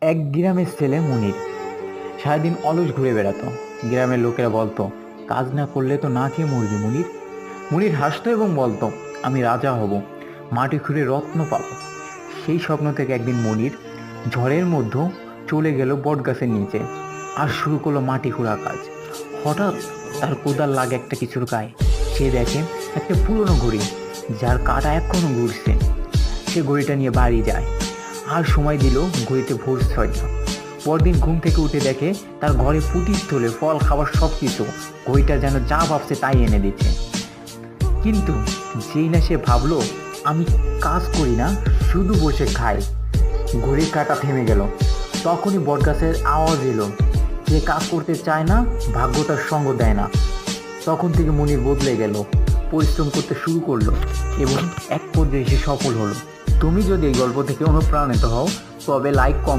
এক গ্রামের ছেলে মুনির সারাদিন অলস ঘুরে বেড়াতো। গ্রামের লোকেরা বলতো, কাজ না করলে তো না খেয়ে মরবি মুনির। মুনির হাসতো এবং বলতো, আমি রাজা হব, মাটি খুঁড়ে রত্ন পাবো। সেই স্বপ্ন থেকে একদিন মুনির ঝড়ের মধ্যে চলে গেল বট গাছের নিচে আর শুরু করলো মাটি খোঁড়া কাজ। হঠাৎ তার কোদাল লাগে একটা কিছুর গায়ে। সে দেখে একটা পুরনো ঘড়ি, যার কাঁটা এখনো ঘুরছে। সে ঘড়িটা নিয়ে বাড়ি যায় আর সময় দিল ঘড়িতে ভোর 6টা। পরদিন ঘুম থেকে উঠে দেখে তার ঘরে পুটির থলে, ফল, খাবার সব কিছু। ঘড়িটা যেন যা ভাবছে তাই এনে দিচ্ছে। কিন্তু যেই না সে ভাবলো আমি কাজ করি না, শুধু বসে খাই, ঘড়ির কাঁটা থেমে গেল। তখনই বটগাছের আওয়াজ এলো, যে কাজ করতে চায় না ভাগ্যটার সঙ্গ দেয় না। তখন থেকে মনির বদলে গেল, পরিশ্রম করতে শুরু করলো এবং এক পর্যায়ে সে সফল হলো। তুমি যদি এই গল্প থেকে অনুপ্রাণিত হও তবে লাইক, কমেন্ট